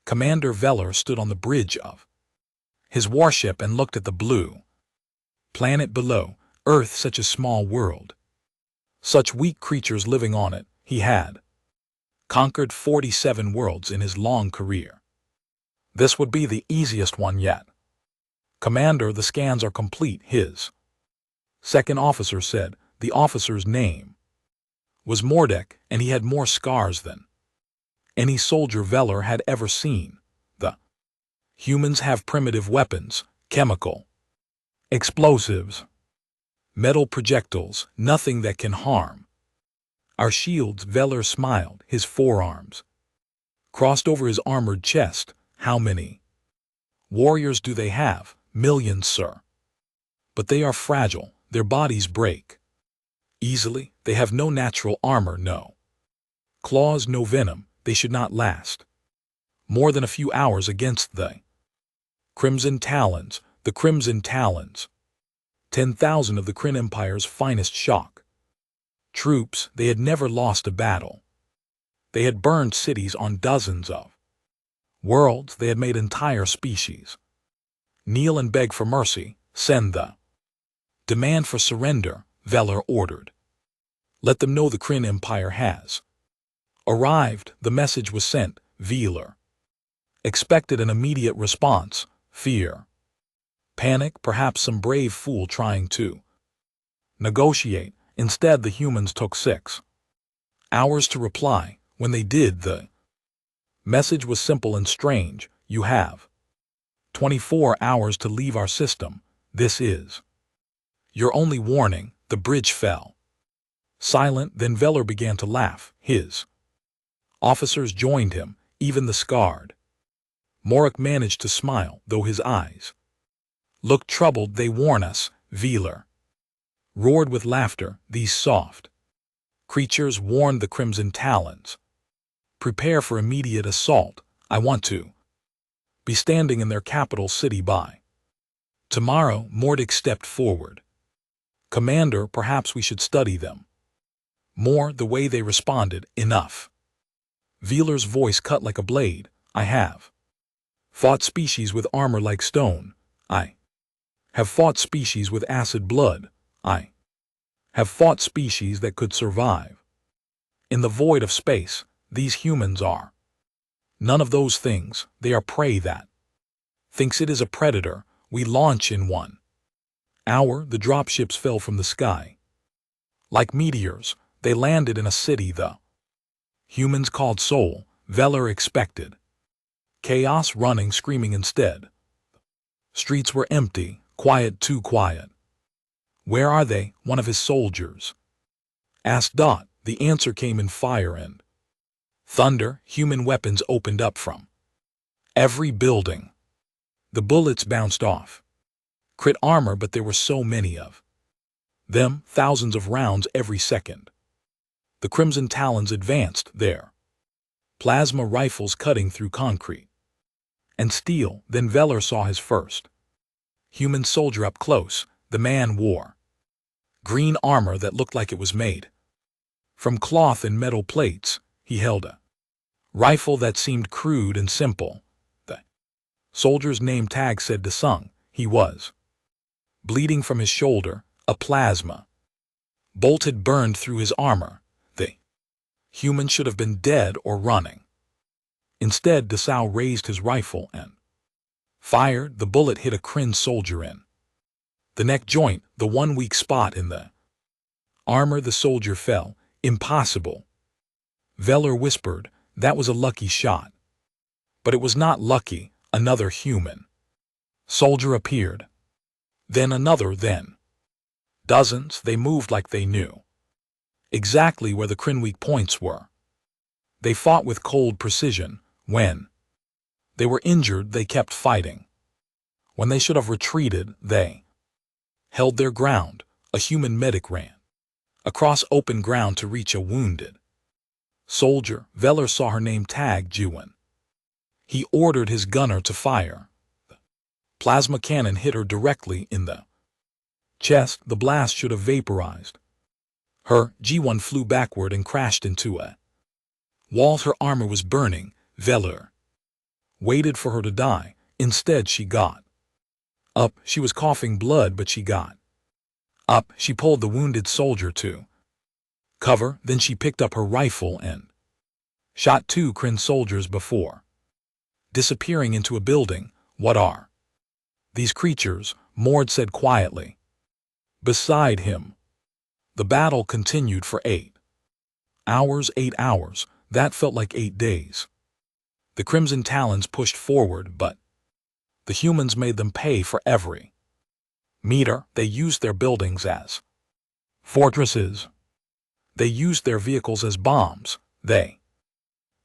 Commander Veller stood on the bridge of his warship and looked at the blue planet below. Earth, such a small world. Such weak creatures living on it. He had conquered 47 worlds in his long career. This would be the easiest one yet. Commander, the scans are complete, his second officer said. The officer's name was Mordek, and he had more scars than any soldier Veller had ever seen. The humans have primitive weapons, chemical explosives, metal projectiles, nothing that can harm our shields. Veller smiled, his forearms crossed over his armored chest. How many warriors do they have? Millions, sir. But they are fragile, their bodies break easily. They have no natural armor, no claws, no venom. They should not last more than a few hours against the Crimson Talons. The Crimson Talons, 10,000 of the Kryn Empire's finest shock troops. They had never lost a battle. They had burned cities on dozens of worlds. They had made entire species kneel and beg for mercy. Send the demand for surrender, Veller ordered. Let them know the Kryn Empire has arrived. The message was sent. Veller expected an immediate response. Fear, panic, perhaps some brave fool trying to negotiate. Instead, the humans took 6 hours to reply. When they did, the message was simple and strange. You have 24 hours to leave our system. This is your only warning. The bridge fell silent. Then Veller began to laugh. His officers joined him, even the scarred Morag managed to smile, though his eyes looked troubled. They warn us, Veller roared with laughter. These soft creatures warned the Crimson Talons. Prepare for immediate assault. I want to be standing in their capital city by tomorrow. Mordek stepped forward. Commander, perhaps we should study them more. The way they responded. Enough. Veller's voice cut like a blade. I have fought species with armor like stone. I have fought species with acid blood. I have fought species that could survive in the void of space. These humans are none of those things. They are prey that thinks it is a predator. We launch in 1 hour. The dropships fell from the sky like meteors. They landed in a city the humans called Sol. Veller expected chaos, running, screaming. Instead, streets were empty, quiet, too quiet. Where are they? One of his soldiers asked. The answer came in fire and thunder. Human weapons opened up from every building. The bullets bounced off crit armor, but there were so many of them, thousands of rounds every second. The Crimson Talons advanced, their plasma rifles cutting through concrete and steel. Then Veller saw his first human soldier up close. The man wore green armor that looked like it was made from cloth and metal plates. He held a rifle that seemed crude and simple. The soldier's name tag said to Sung. He was bleeding from his shoulder. A plasma bolt had burned through his armor. The human should have been dead or running. Instead, Dasau raised his rifle and fired. The bullet hit a Kryn soldier in the neck joint, the one weak spot in the armor. The soldier fell. Impossible. Veller whispered. That was a lucky shot. But it was not lucky. Another human soldier appeared. Then another, then dozens. They moved like they knew exactly where the Kryn weak points were. They fought with cold precision. When they were injured, they kept fighting. When they should have retreated, they held their ground. A human medic ran across open ground to reach a wounded soldier. Veller saw her name tag, Juan. He ordered his gunner to fire. The plasma cannon hit her directly in the chest. The blast should have vaporized her. G1 flew backward and crashed into a wall. Her armor was burning. Veller waited for her to die. Instead, she got up. She was coughing blood, but she got up. She pulled the wounded soldier to cover. Then she picked up her rifle and shot 2 Kryn soldiers before disappearing into a building. What are these creatures? Mord said quietly. Beside him, the battle continued for 8 hours. 8 hours. That felt like 8 days. The Crimson Talons pushed forward, but the humans made them pay for every meter. They used their buildings as fortresses. They used their vehicles as bombs. They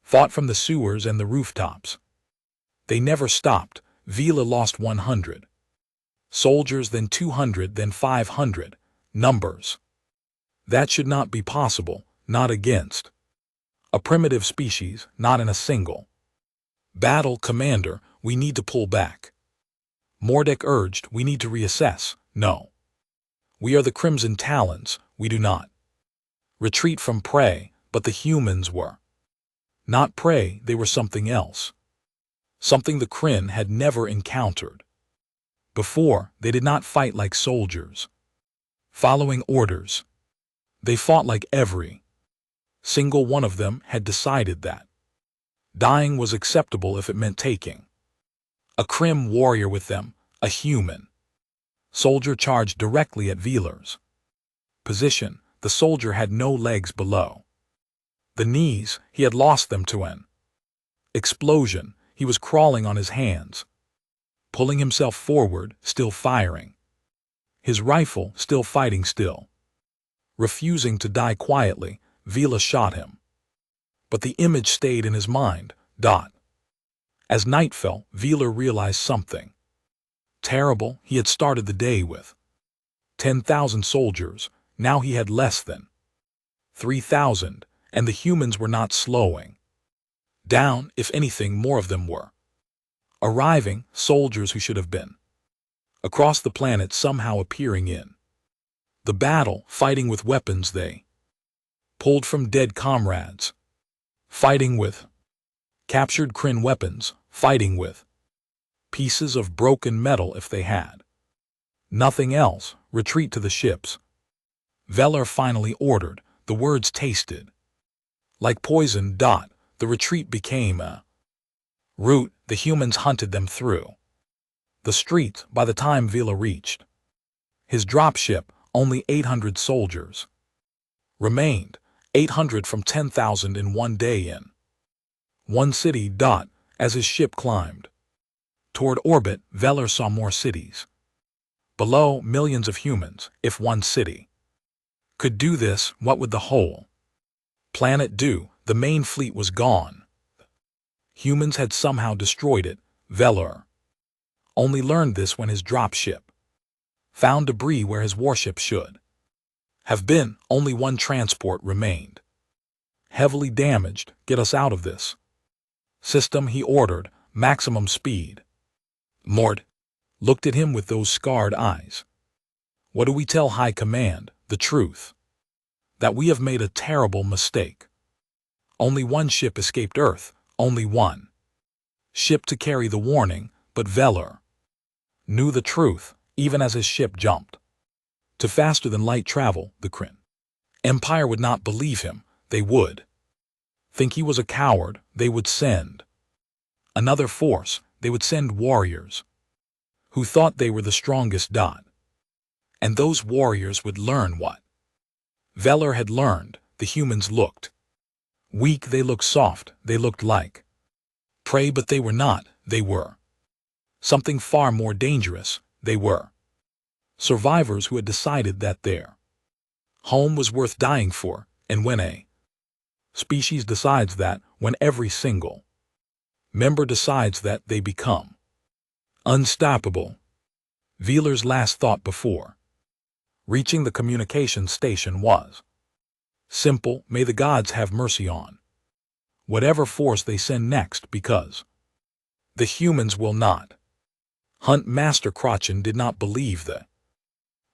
fought from the sewers and the rooftops. They never stopped. Vila lost 100 soldiers, then 200, then 500. Numbers that should not be possible, not against a primitive species, not in a single battle. Commander, we need to pull back. Mordek urged. We need to reassess. No. We are the Crimson Talons. We do not retreat from prey, but the humans were not prey. They were something else. Something the Kryn had never encountered before. They did not fight like soldiers, following orders. They fought like every single one of them had decided that dying was acceptable if it meant taking a Kryn warrior with them. A human soldier charged directly at Vila's position. The soldier had no legs below the knees. He had lost them to an explosion. He was crawling on his hands, pulling himself forward, still firing his rifle, still fighting, still refusing to die quietly. Vila shot him, but the image stayed in his mind. As night fell, Vila realized something terrible. He had started the day with 10,000 soldiers. Now he had less than 3,000, and the humans were not slowing down. If anything, more of them were arriving. Soldiers who should have been across the planet somehow appearing in the battle, fighting with weapons they pulled from dead comrades, fighting with captured Kryn weapons, fighting with pieces of broken metal if they had nothing else. Retreat to the ships. Velar finally ordered. The words tasted like poison. The retreat became a route. The humans hunted them through the streets. By the time Vila reached his dropship, only 800 soldiers remained. 800 from 10,000 in one day in one city. As his ship climbed toward orbit, Velar saw more cities below. Millions of humans. If one city could do this, what would the whole planet do? The main fleet was gone. Humans had somehow destroyed it. Velar only learned this when his dropship found debris where his warship should have been. Only one transport remained, heavily damaged. Get us out of this system, he ordered. Maximum speed. Mord looked at him with those scarred eyes. What do we tell High Command? The truth. That we have made a terrible mistake. Only one ship escaped Earth. Only one ship to carry the warning. But Velar knew the truth, even as his ship jumped to faster-than-light travel. The Kryn Empire would not believe him. They would think he was a coward. They would send another force. They would send warriors who thought they were the strongest. And those warriors would learn what Velar had learned. The humans looked weak. They looked soft. They looked like prey, but they were not. They were something far more dangerous. They were survivors who had decided that their home was worth dying for. And when a species decides that, when every single member decides that, they become unstoppable. Velar's last thought before reaching the communication station was simple. May the gods have mercy on whatever force they send next, because the humans will not hunt. Master Crochin did not believe the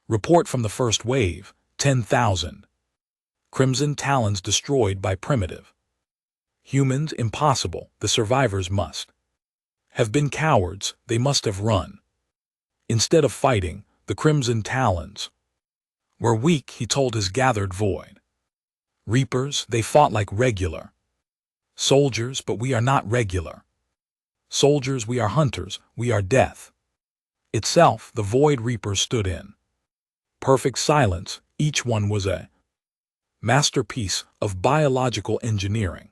report from the first wave. 10,000 Crimson Talons destroyed by primitive humans. Impossible. The survivors must have been cowards, they must have run. Instead of fighting, the Crimson Talons were weak, he told his gathered void. Reapers, they fought like regular soldiers, but we are not regular soldiers, we are hunters, we are death itself. The Void Reapers stood in perfect silence. Each one was a masterpiece of biological engineering.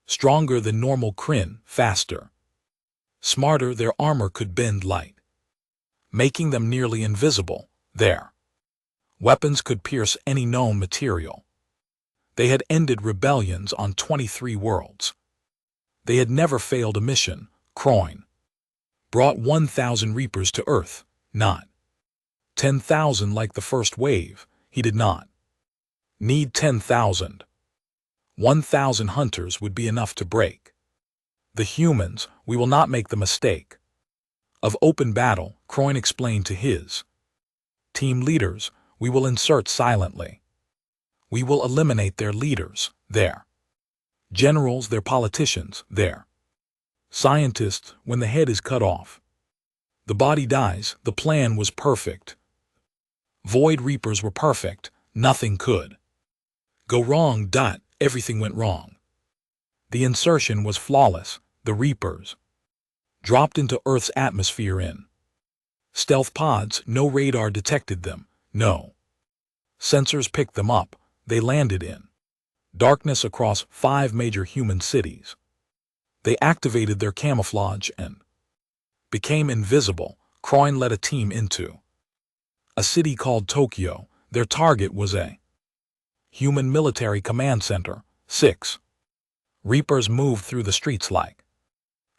Stronger than normal Kryn, faster, smarter, their armor could bend light, making them nearly invisible. Their weapons could pierce any known material. They had ended rebellions on 23 worlds. They had never failed a mission. Kroin brought 1,000 Reapers to Earth, not 10,000 like the first wave. He did not need 10,000. 1,000 hunters would be enough to break the humans. We will not make the mistake of open battle, Kroin explained to his team leaders. We will insert silently. We will eliminate their leaders, their generals, their politicians, their scientists. When the head is cut off, the body dies. The plan was perfect. Void Reapers were perfect. Nothing could go wrong. Everything went wrong. The insertion was flawless. The Reapers dropped into Earth's atmosphere in stealth pods. No radar detected them. No sensors picked them up. They landed in darkness across 5 major human cities. They activated their camouflage and became invisible. Kroin led a team into a city called Tokyo. Their target was a human military command center. 6 Reapers moved through the streets like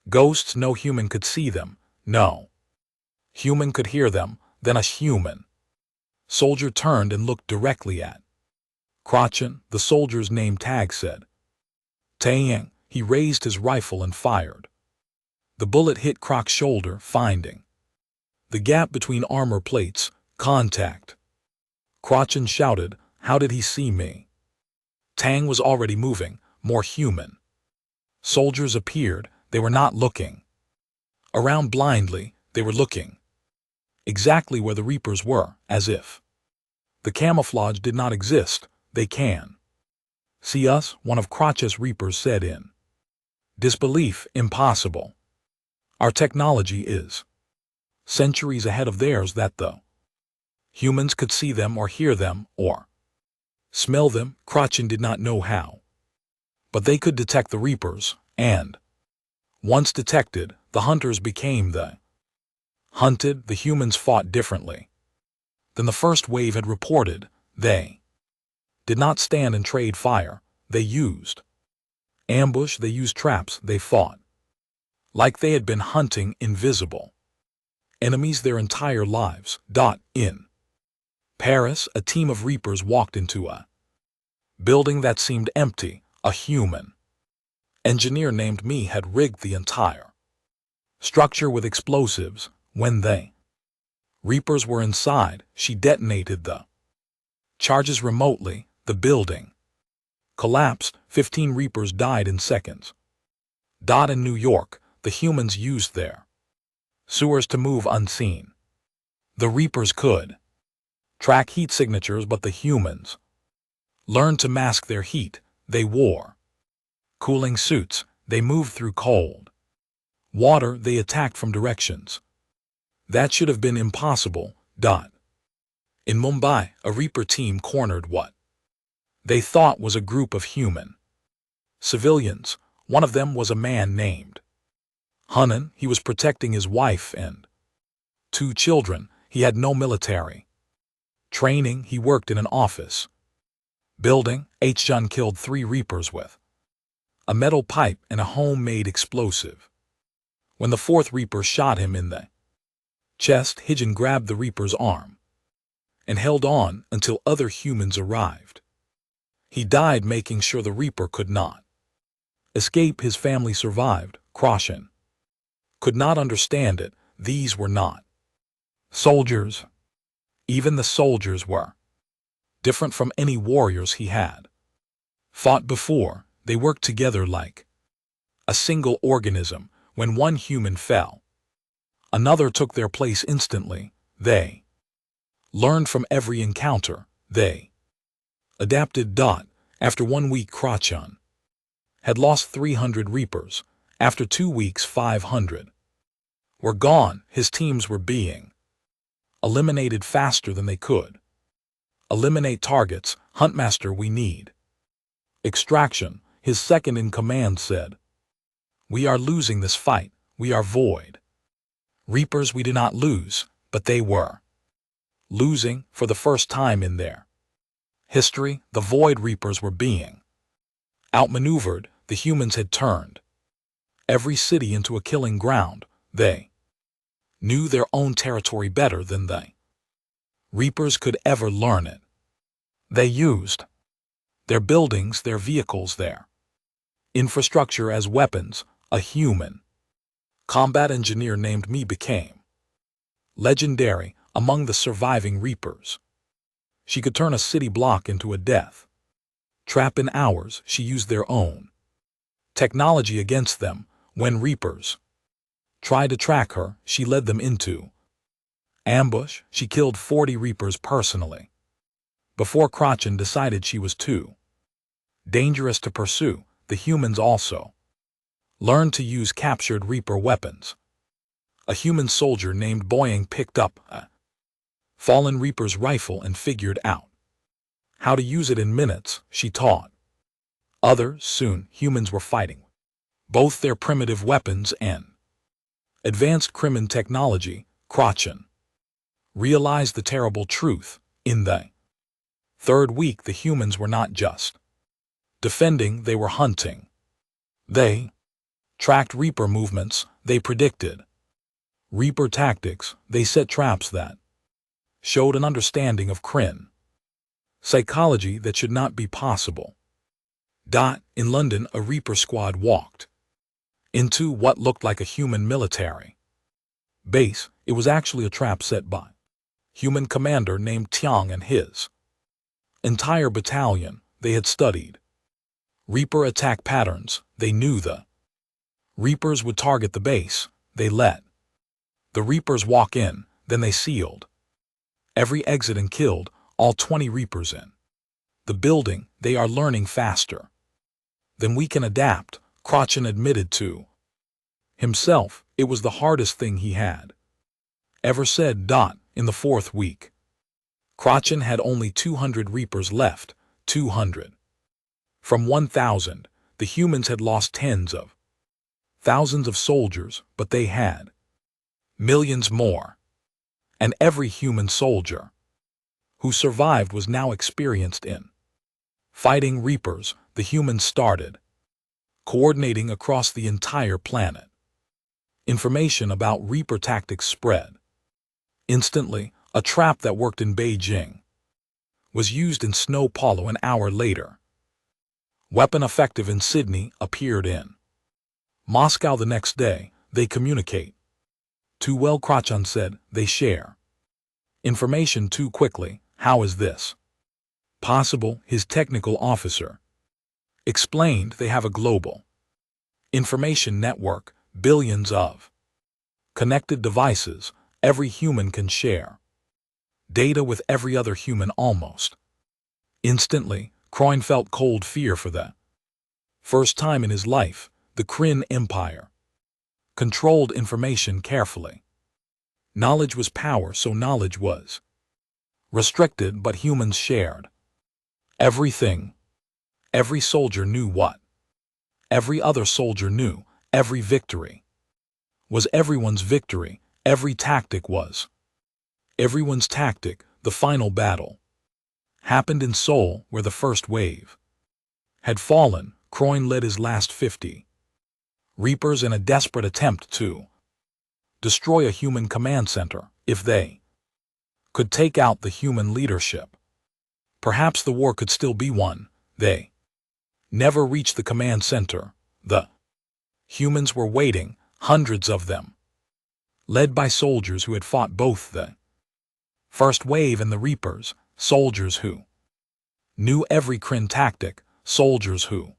ghosts. No human could see them. No human could hear them. Then a human soldier turned and looked directly at Krachin. The soldier's name tag said Taeyang. He raised his rifle and fired. The bullet hit Kroc's shoulder, finding the gap between armor plates. Contact. Krachin shouted, "How did he see me?" Tang was already moving. More human soldiers appeared. They were not looking around blindly. They were looking exactly where the Reapers were, as if the camouflage did not exist. They can see us, one of Kroc's Reapers said in disbelief. Impossible. Our technology is centuries ahead of theirs. That the humans could see them or hear them or smell them, Krachin did not know how. But they could detect the Reapers, and once detected, the hunters became the hunted. The humans fought differently than the first wave had reported. They did not stand and trade fire. They used ambush. They used traps. They fought like they had been hunting invisible enemies their entire lives. In Paris, a team of Reapers walked into a building that seemed empty. A human engineer named Me had rigged the entire structure with explosives. When they Reapers were inside, she detonated the charges remotely. The building collapsed. 15 Reapers died in seconds. In New York, the humans used their sewers to move unseen. The Reapers could track heat signatures, but the humans learned to mask their heat. They wore cooling suits. They moved through cold water. They attacked from directions that should have been impossible. In Mumbai, a Reaper team cornered what they thought was a group of human civilians. One of them was a man named Hunan. He was protecting his wife and 2 children. He had no military training. He worked in an office building. Jun killed 3 Reapers with a metal pipe and a homemade explosive. When the 4th Reaper shot him in the chest, Hijin grabbed the Reaper's arm and held on until other humans arrived. He died, making sure the Reaper could not escape. His family survived. Krachin could not understand it. These were not soldiers. Even the soldiers were different from any warriors he had fought before. They worked together like a single organism. When one human fell, another took their place instantly. They learned from every encounter. They adapted. After 1 week, Krachan had lost 300 Reapers. After 2 weeks, 500 were gone. His teams were being eliminated faster than they could eliminate targets. Huntmaster, we need extraction. His second-in-command said, "We are losing this fight. We are Void Reapers. We did not lose, but they were losing for the first time in their history. The Void Reapers were being outmaneuvered. The humans had turned every city into a killing ground. They knew their own territory better than the Reapers could ever learn it. They used their buildings, their vehicles, their infrastructure as weapons. A human combat engineer named Me became legendary among the surviving Reapers. She could turn a city block into a death trap in hours. She used their own technology against them. When Reapers tried to track her, she led them into ambush. She killed 40 Reapers personally before Krachan decided she was too dangerous to pursue. The humans also learned to use captured Reaper weapons. A human soldier named Boyang picked up a fallen Reaper's rifle and figured out how to use it in minutes. She taught others. Soon, humans were fighting both their primitive weapons and advanced Krimen technology. Krachan realized the terrible truth. In the 3rd week, the humans were not just defending, they were hunting. They tracked Reaper movements. They predicted Reaper tactics. They set traps that showed an understanding of Kryn psychology that should not be possible. In London, a Reaper squad walked into what looked like a human military base. It was actually a trap set by human commander named Tiang and his entire battalion. They had studied Reaper attack patterns. They knew the Reapers would target the base. They let the Reapers walk in, then they sealed every exit and killed all 20 Reapers in the building. They are learning faster than we can adapt. Krachan admitted to himself it was the hardest thing he had ever said. In the 4th week, Krachan had only 200 Reapers left. 200 from 1,000. The humans had lost tens of thousands of soldiers, but they had millions more. And every human soldier who survived was now experienced in fighting Reapers. The humans started coordinating across the entire planet. Information about Reaper tactics spread instantly. A trap that worked in Beijing was used in Snow Polo an hour later. Weapon effective in Sydney appeared in Moscow the next day. They communicate too well, Krachan said. They share information too quickly. How is this possible? His technical officer explained. They have a global information network, billions of connected devices. Every human can share data with every other human almost instantly. Croin felt cold fear for the first time in his life. The Kryn Empire controlled information carefully. Knowledge was power, so knowledge was restricted, but humans shared everything. Every soldier knew what every other soldier knew. Every victory was everyone's victory. Every tactic was everyone's tactic. The final battle happened in Seoul, where the first wave had fallen. Croin led his last 50 Reapers in a desperate attempt to destroy a human command center. If they could take out the human leadership, perhaps the war could still be won. They never reached the command center. The humans were waiting, hundreds of them, led by soldiers who had fought both the first wave and the Reapers, soldiers who knew every Kryn tactic, soldiers who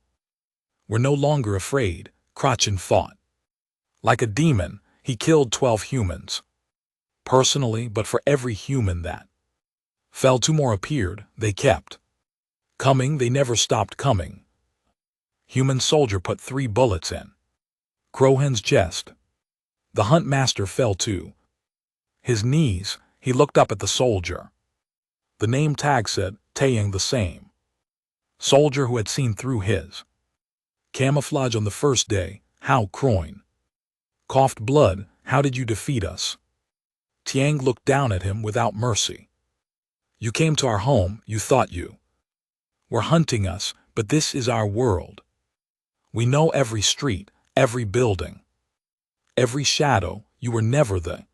were no longer afraid. Krachan fought Like a demon, he killed 12 humans. Personally, but for every human that fell, 2 more appeared, they kept coming, they never stopped coming. Human soldier put 3 bullets in Crowhen's chest. The hunt master fell to his knees. He looked up at the soldier. The name tag said, Taeyang, the same soldier who had seen through his camouflage on the first day. How, Croin? Coughed blood. How did you defeat us? Tiang looked down at him without mercy. You came to our home, you thought you were hunting us, but this is our world. We know every street, every building, every shadow. You were never the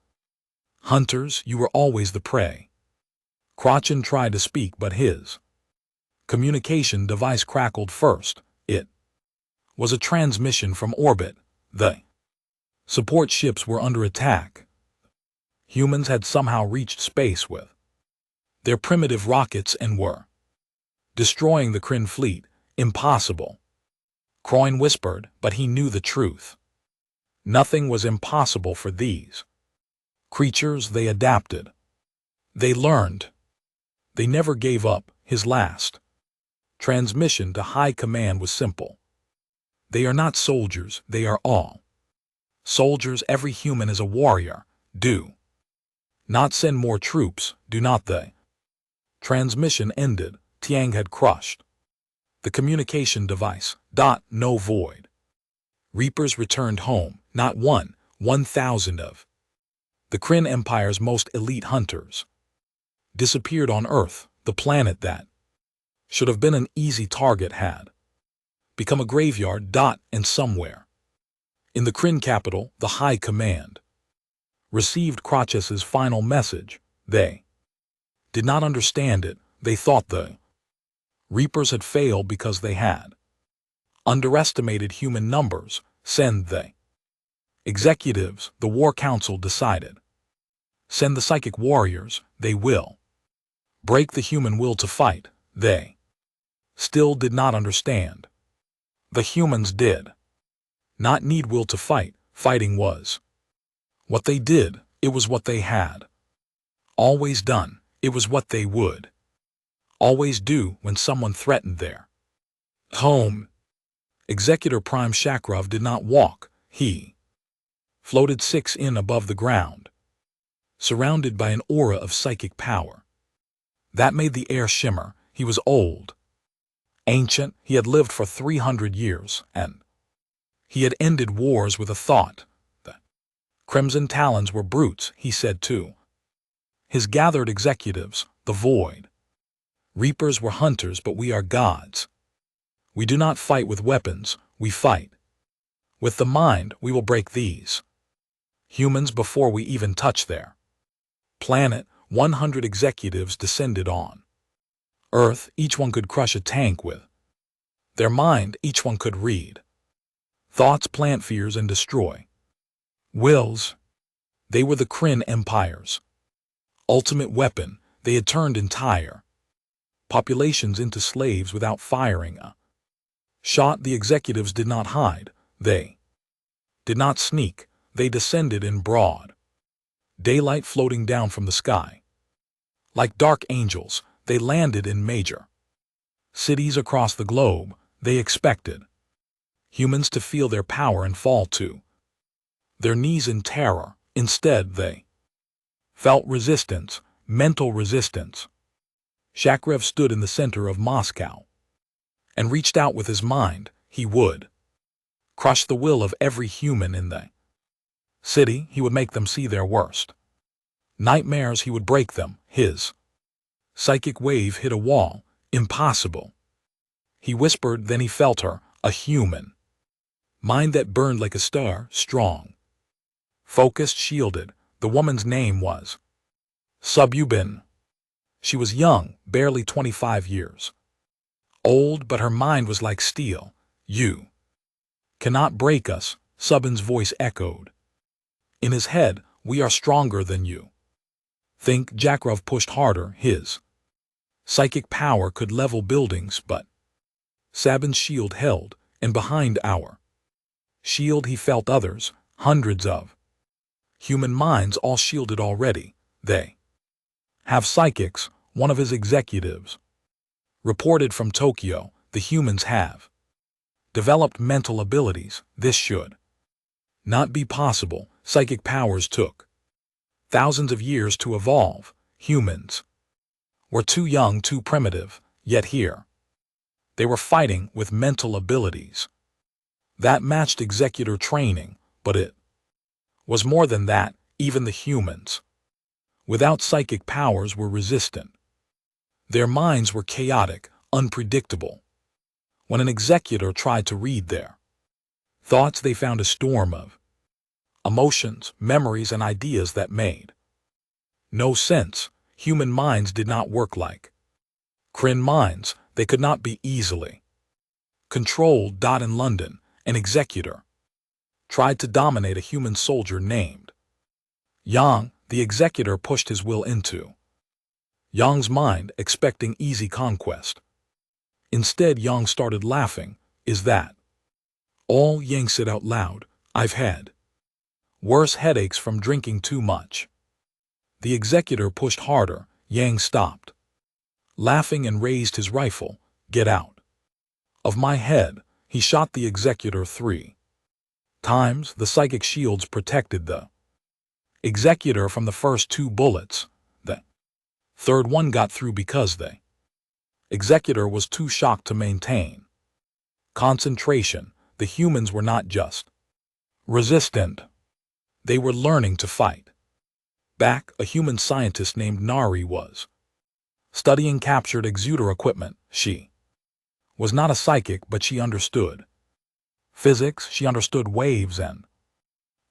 hunters, you were always the prey. Crochin tried to speak, but his communication device crackled first. It was a transmission from orbit. The support ships were under attack. Humans had somehow reached space with their primitive rockets and were destroying the Kryn fleet. Impossible. Croin whispered, but he knew the truth. Nothing was impossible for these creatures. They adapted. They learned. They never gave up. His last transmission to High Command was simple. They are not soldiers, they are all soldiers. Every human is a warrior. Do not send more troops, do not they? Transmission ended. Tiang had crushed the communication device. No void. Reapers returned home, not 1,000 of the Kryn Empire's most elite hunters disappeared on Earth. The planet that should have been an easy target had become a graveyard. And somewhere in the Kryn capital, the High Command received Crocus's final message. They did not understand it. They thought the Reapers had failed because they had underestimated human numbers. Send the executives, the War Council decided. Send the psychic warriors, they will break the human will to fight. They still did not understand. The humans did not need will to fight. Fighting was what they did. It was what they had always done. It was what they would always do when someone threatened their home. Executor Prime Shakrov did not walk. He floated 6 in above the ground, surrounded by an aura of psychic power that made the air shimmer. He was old, ancient. He had lived for 300 years, and he had ended wars with a thought. The Crimson Talons were brutes, he said to his gathered executives. The Void Reapers were hunters, but we are gods. We do not fight with weapons, we fight with the mind. We will break these humans before we even touch their planet. 100 executives descended on Earth. Each one could crush a tank with their mind. Each one could read thoughts, plant fears, and destroy wills. They were the Kryn Empire's ultimate weapon. They had turned entire populations into slaves without firing a shot. The executives did not hide. They did not sneak. They descended in broad daylight, floating down from the sky. Like dark angels, they landed in major cities across the globe. They expected humans to feel their power and fall to their knees in terror. Instead, they felt resistance, mental resistance. Shakrov stood in the center of Moscow and reached out with his mind. He would crush the will of every human in the city. He would make them see their worst nightmares. He would break them. His psychic wave hit a wall. Impossible, he whispered. Then he felt her, a human mind that burned like a star, strong, focused, shielded. The woman's name was Sububin. She was young, barely 25 years old, but her mind was like steel. You cannot break us, Subin's voice echoed in his head. We are stronger than you think. Shakrov pushed harder. His psychic power could level buildings, but Sabin's shield held, and behind our shield he felt others, Hundreds of human minds all shielded already. They have psychics, one of his executives reported from Tokyo. The humans have developed mental abilities. This should not be possible. Psychic powers took thousands of years to evolve. Humans were too young, too primitive, yet here they were fighting with mental abilities that matched executor training, but it was more than that. Even the humans without psychic powers were resistant. Their minds were chaotic, unpredictable. When an executor tried to read their thoughts, they found a storm of emotions, memories, and ideas that made no sense. Human minds did not work like Kryn minds. They could not be easily controlled. In London, an executor tried to dominate a human soldier named Yang. The executor pushed his will into Yang's mind, expecting easy conquest. Instead, Yang started laughing. Is that all? Yang said out loud. I've had worse headaches from drinking too much. The executor pushed harder. Yang stopped laughing and raised his rifle. Get out of my head. He shot the executor 3 times. The psychic shields protected the executor from the first 2 bullets. The third one got through because the executor was too shocked to maintain concentration. The humans were not just resistant. They were learning to fight back. A human scientist named Nari was studying captured executor equipment. She was not a psychic, but she understood physics. She understood waves and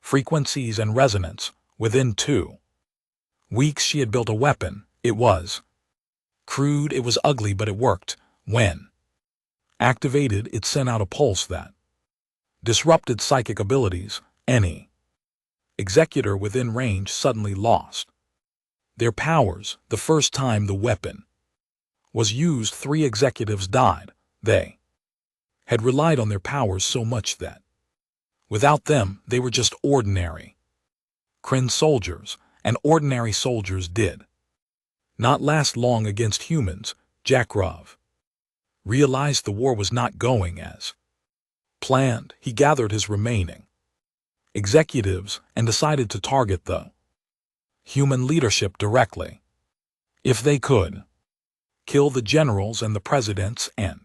frequencies and resonance. Within 2 weeks, she had built a weapon. It was crude, it was ugly, but it worked. When activated, it sent out a pulse that disrupted psychic abilities. Any executor within range suddenly lost their powers. The first time the weapon was used, 3 executives died. They had relied on their powers so much that without them, they were just ordinary Kryn soldiers, and ordinary soldiers did not last long against humans. Jakrov realized the war was not going as planned. He gathered his remaining executives and decided to target the human leadership directly. If they could kill the generals and the presidents and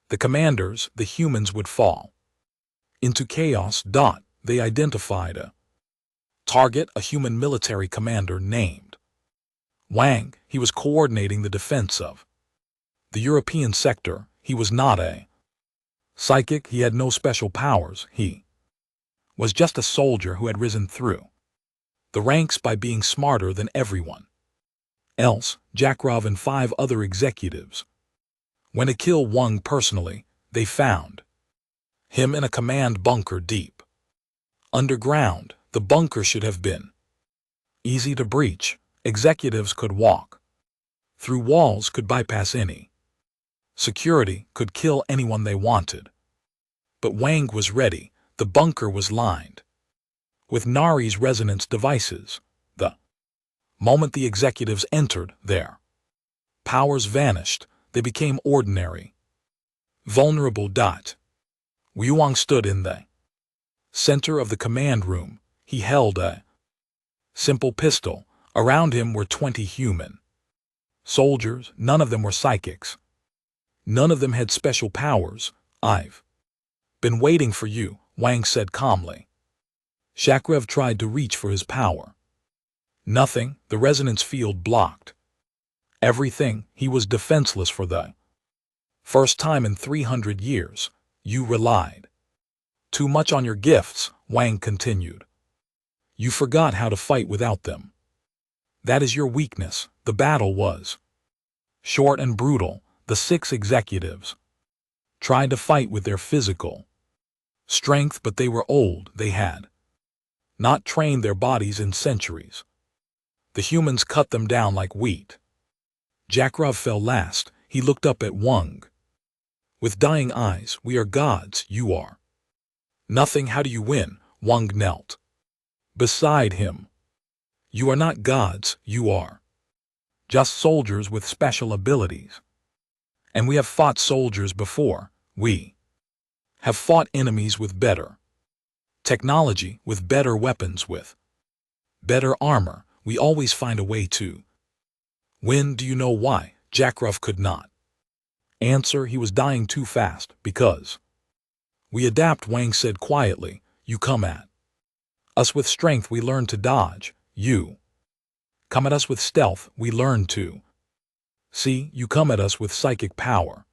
the commanders, the humans would fall into chaos. They identified a target, a human military commander named Wang. He was coordinating the defense of the European sector. He was not a psychic. He had no special powers. He was just a soldier who had risen through the ranks by being smarter than everyone else. Jakrov and 5 other executives went to kill Wang personally. They found him in a command bunker deep underground. The bunker should have been easy to breach. Executives could walk through walls, could bypass any security, could kill anyone they wanted. But Wang was ready. The bunker was lined with Nari's resonance devices. The moment the executives entered, their powers vanished. They became ordinary, vulnerable. Wu Wang stood in the center of the command room. He held a simple pistol. Around him were 20 human soldiers. None of them were psychics. None of them had special powers. I've been waiting for you, Wang said calmly. Jakrov tried to reach for his power. Nothing. The resonance field blocked everything. He was defenseless for the first time in 300 years. You relied too much on your gifts, Wang continued. You forgot how to fight without them. That is your weakness. The battle was short and brutal. The 6 executives tried to fight with their physical strength, but they were old. They had not trained their bodies in centuries. The humans cut them down like wheat. Jakrov fell last. He looked up at Wang with dying eyes. We are gods. You are nothing. How do you win? Wang knelt beside him. You are not gods, you are just soldiers with special abilities. And we have fought soldiers before. We have fought enemies with better technology, with better weapons, with better armor. We always find a way to win. Do you know why? Jackruff could not answer. He was dying too fast. Because we adapt, Wang said quietly. You come at us with strength, we learn to dodge. You come at us with stealth, we learn to see. You come at us with psychic power.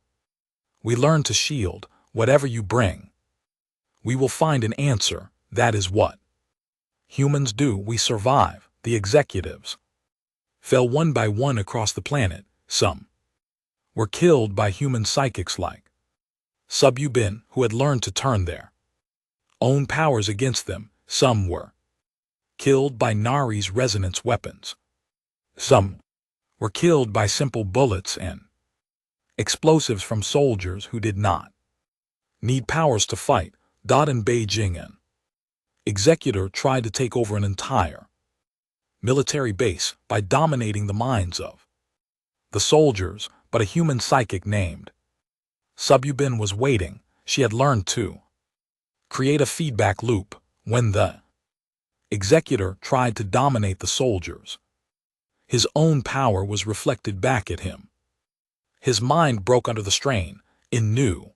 We learn to shield. Whatever you bring, we will find an answer. That is what humans do. We survive. The executives fell one by one across the planet. Some were killed by human psychics like Subbubin, who had learned to turn their own powers against them. Some were killed by Nari's resonance weapons. Some were killed by simple bullets and explosives from soldiers who did not need powers to fight. In Beijing, an executor tried to take over an entire military base by dominating the minds of the soldiers, but a human psychic named Subbubin was waiting. She had learned to create a feedback loop. When the executor tried to dominate the soldiers, his own power was reflected back at him. His mind broke under the strain. In New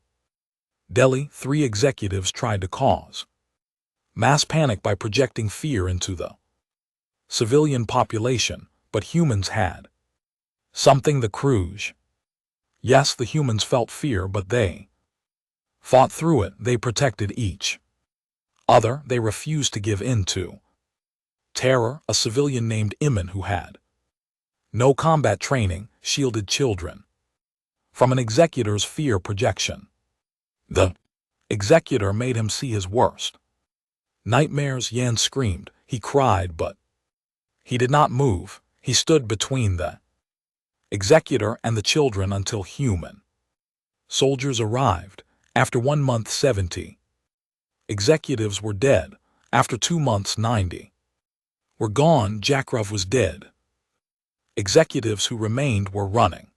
Delhi, 3 executives tried to cause mass panic by projecting fear into the civilian population, but humans had something. The Kruj. Yes, the humans felt fear, but they fought through it. They protected each other. They refused to give in to terror. A civilian named Iman, who had no combat training, shielded children from an executor's fear projection. The executor made him see his worst nightmares. Yan screamed. He cried, but he did not move. He stood between the executor and the children until human soldiers arrived. After 1 month, 70 executives were dead. After 2 months, 90 were gone. Jackruff was dead. Executives who remained were running,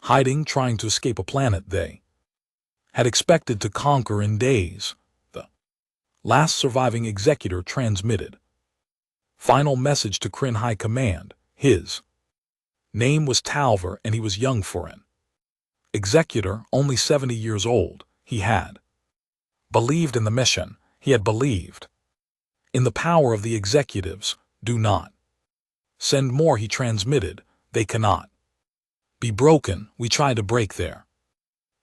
hiding, trying to escape a planet they had expected to conquer in days. The last surviving executor transmitted final message to Kryn High Command. His name was Talver, and he was young for an executor, only 70 years old. He had believed in the mission. He had believed in the power of the executives. Do not send more, he transmitted. They cannot be broken. We tried to break their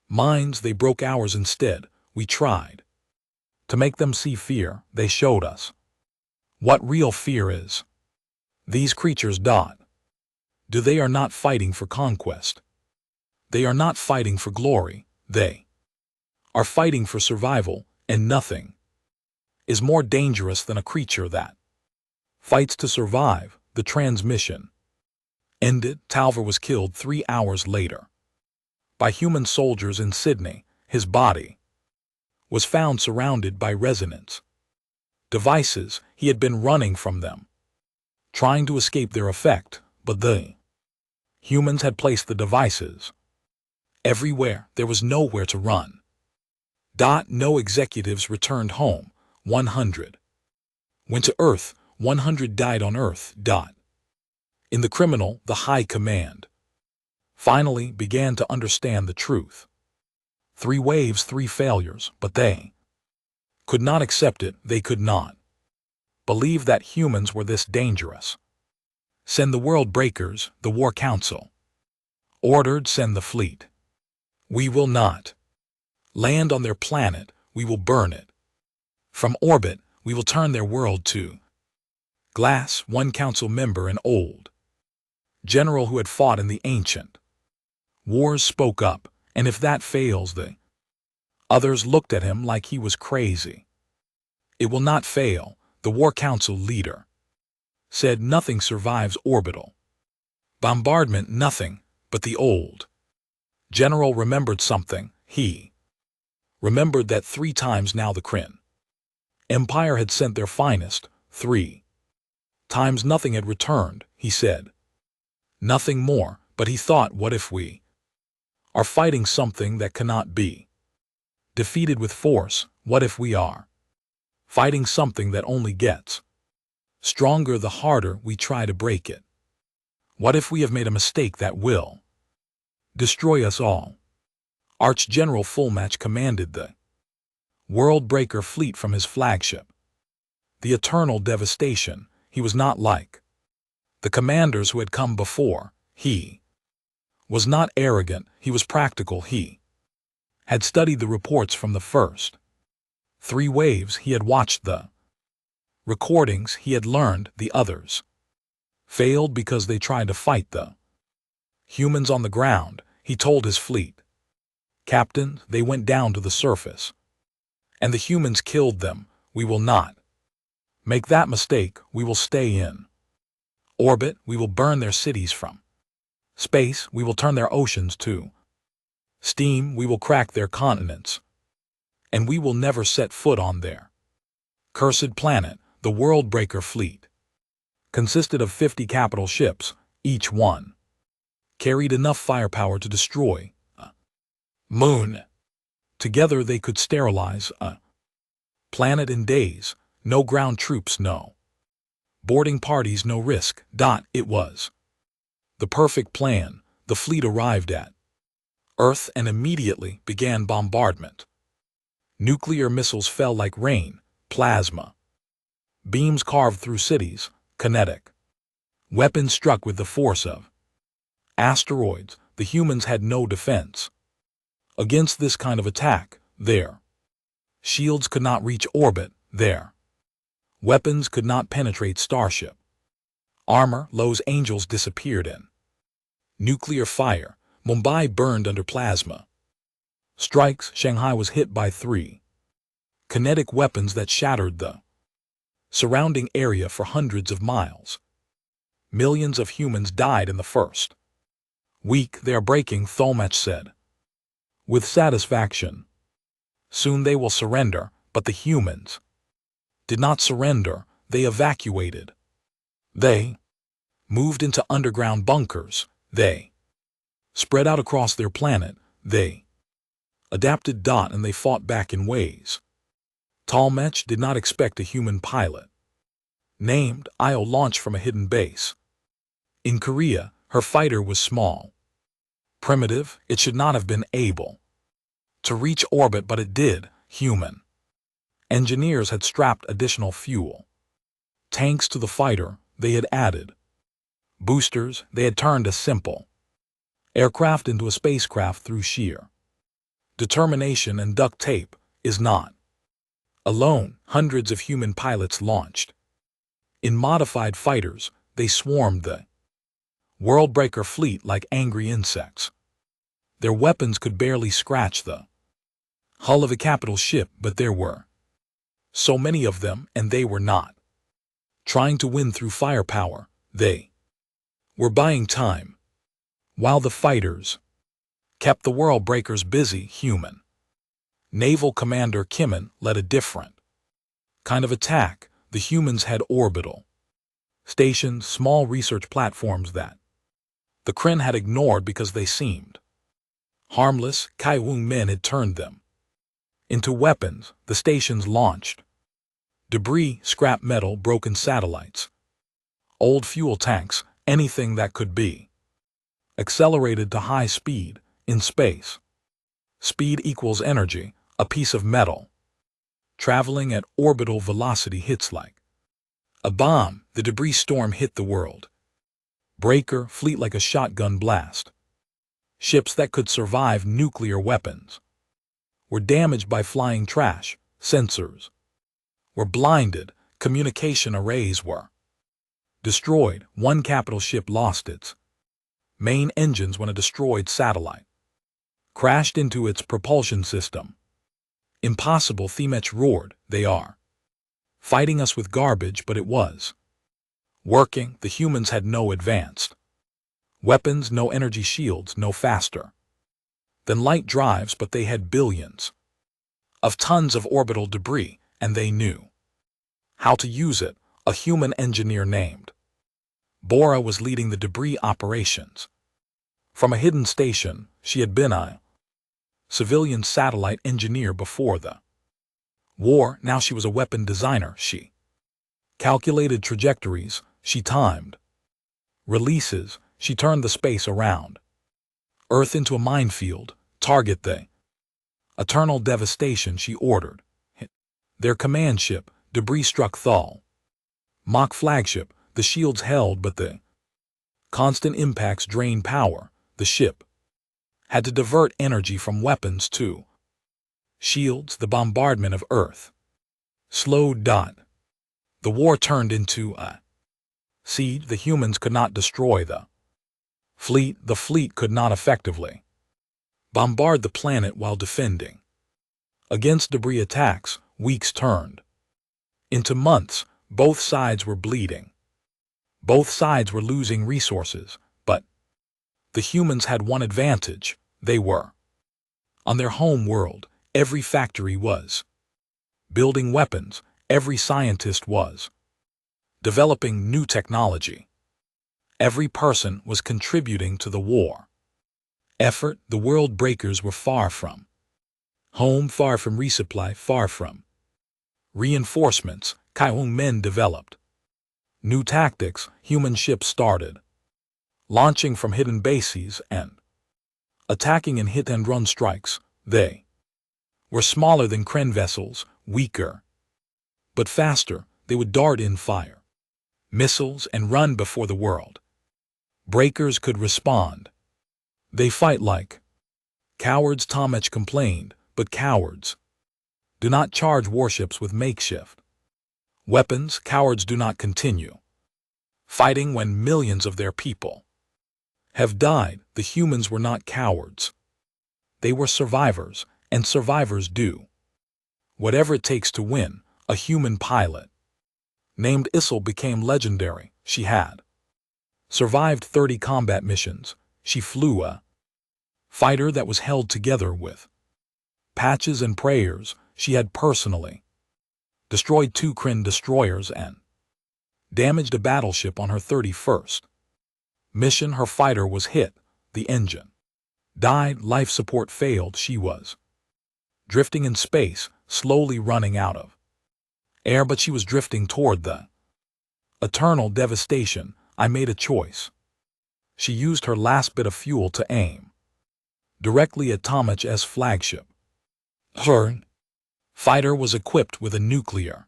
minds. They broke ours instead. We tried to make them see fear. They showed us what real fear is. These creatures. They are not fighting for conquest. They are not fighting for glory. They are fighting for survival, and nothing is more dangerous than a creature that fights to survive. The transmission ended. Talver was killed 3 hours later by human soldiers in Sydney. His body was found surrounded by resonance devices. He had been running from them, trying to escape their effect, but the humans had placed the devices everywhere. There was nowhere to run. No executives returned home. 100 went to Earth. 100 died on Earth. In the criminal, the High Command finally began to understand the truth. 3 waves, 3 failures, but they could not accept it. They could not believe that humans were this dangerous. Send the World Breakers. The War Council ordered, send the fleet. We will not land on their planet. We will burn it. From orbit, we will turn their world to glass. One council member, an old general who had fought in the ancient wars, spoke up, and if that fails, the others looked at him like he was crazy. It will not fail, the War Council leader said. Nothing survives orbital bombardment, nothing. But the old general remembered something. He remembered that 3 times now the Kryn Empire had sent their finest, 3 times nothing had returned, he said. Nothing more, but he thought, what if we are fighting something that cannot be defeated with force? What if we are fighting something that only gets stronger the harder we try to break it? What if we have made a mistake that will destroy us all? Arch-General Fulmach commanded the World Breaker fleet from his flagship. The eternal devastation. He was not like the commanders who had come before. He was not arrogant, he was practical. He had studied the reports from the first 3 waves. He had watched the recordings. He had learned the others failed because they tried to fight the humans on the ground. He told his fleet captain, they went down to the surface, and the humans killed them. We will not make that mistake. We will stay in orbit. We will burn their cities from space. We will turn their oceans to steam. We will crack their continents, and we will never set foot on their cursed planet. The World Breaker fleet consisted of 50 capital ships. Each one carried enough firepower to destroy a moon. Together they could sterilize a planet in days. No ground troops, no boarding parties, no risk. It was the perfect plan. The fleet arrived at Earth and immediately began bombardment. Nuclear missiles fell like rain. Plasma beams carved through cities. Kinetic weapons struck with the force of asteroids. The humans had no defense against this kind of attack. Their shields could not reach orbit. Their weapons could not penetrate starship armor. Los Angeles disappeared in nuclear fire. Mumbai burned under plasma strikes. Shanghai was hit by 3 kinetic weapons that shattered the surrounding area for hundreds of miles. Millions of humans died in the first week. They are breaking, Fulmach said with satisfaction. Soon they will surrender. But the humans did not surrender. They evacuated. They moved into underground bunkers. They spread out across their planet. They adapted. And they fought back in ways Fulmach did not expect. A human pilot named Io launched from a hidden base in Korea. Her fighter was small, primitive. It should not have been able to reach orbit, but it did. Human engineers had strapped additional fuel tanks to the fighter. They had added boosters. They had turned a simple aircraft into a spacecraft through sheer determination and duct tape. Is not alone. Hundreds of human pilots launched in modified fighters. They swarmed the World Breaker fleet like angry insects. Their weapons could barely scratch the hull of a capital ship, but there were so many of them, and they were not trying to win through firepower. They were buying time, while the fighters kept the World Breakers busy. Human Naval Commander Kimin led a different kind of attack. The humans had orbital stations, small research platforms that the Kryn had ignored because they seemed harmless. Kaiwung men had turned them into weapons. The stations launched debris, scrap metal, broken satellites, old fuel tanks, anything that could be accelerated to high speed in space. Speed equals energy. A piece of metal traveling at orbital velocity hits like a bomb. The debris storm hit the World Breaker fleet like a shotgun blast. Ships that could survive nuclear weapons were damaged by flying trash. Sensors were blinded. Communication arrays were destroyed. One capital ship lost its main engines when a destroyed satellite crashed into its propulsion system. Impossible, Fulmach roared. They are fighting us with garbage, but it was working. The humans had no advanced weapons, no energy shields, no faster than light drives, but they had billions of tons of orbital debris, and they knew How to use it, a human engineer named Bora was leading the debris operations. From a hidden station, she had been a civilian satellite engineer before the war. Now she was a weapon designer. She calculated trajectories, she timed releases, she turned the space around Earth into a minefield. Target the eternal devastation, she ordered. Their command ship, debris struck Thal. Mock flagship, the shields held, but the constant impacts drained power. The ship had to divert energy from weapons to shields. The bombardment of Earth slowed. The war turned into a siege. The humans could not destroy the fleet. The fleet could not effectively bombard the planet while defending against debris attacks. Weeks turned into months. Both sides were bleeding. Both sides were losing resources, but the humans had one advantage. They were on their home world. Every factory was building weapons. Every scientist was developing new technology. Every person was contributing to the war effort. The world breakers were far from home, far from resupply, far from reinforcements. Kaiung men developed new tactics. Human ships started launching from hidden bases and attacking in hit-and-run strikes. They were smaller than Kren vessels, weaker, but faster. They would dart in fire missiles and run before the world breakers could respond. They fight like cowards, Tomech complained, but cowards do not charge warships with makeshift weapons. Cowards do not continue fighting when millions of their people have died. The humans were not cowards. They were survivors, and survivors do whatever it takes to win. A human pilot named Issel became legendary. She had survived 30 combat missions. She flew a fighter that was held together with patches and prayers. She had personally destroyed 2 Kren destroyers and damaged a battleship on her 31st mission. Her fighter was hit. The engine died. Life support failed. She was drifting in space, slowly running out of air, but she was drifting toward the eternal devastation. I made a choice. She used her last bit of fuel to aim directly at Tomech's flagship. Her fighter was equipped with a nuclear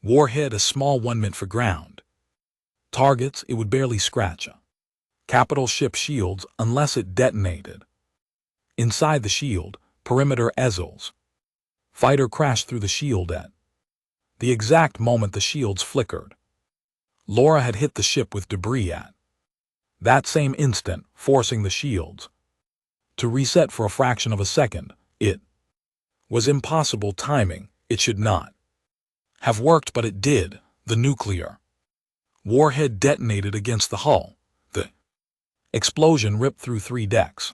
warhead, a small one meant for ground targets. It would barely scratch a capital ship shields unless it detonated. Inside the shield perimeter, Essel's fighter crashed through the shield at the exact moment the shields flickered. Laura had hit the ship with debris at that same instant, forcing the shields to reset for a fraction of a second. It was impossible timing. It should not have worked, but it did. The nuclear warhead detonated against the hull. The explosion ripped through 3 decks.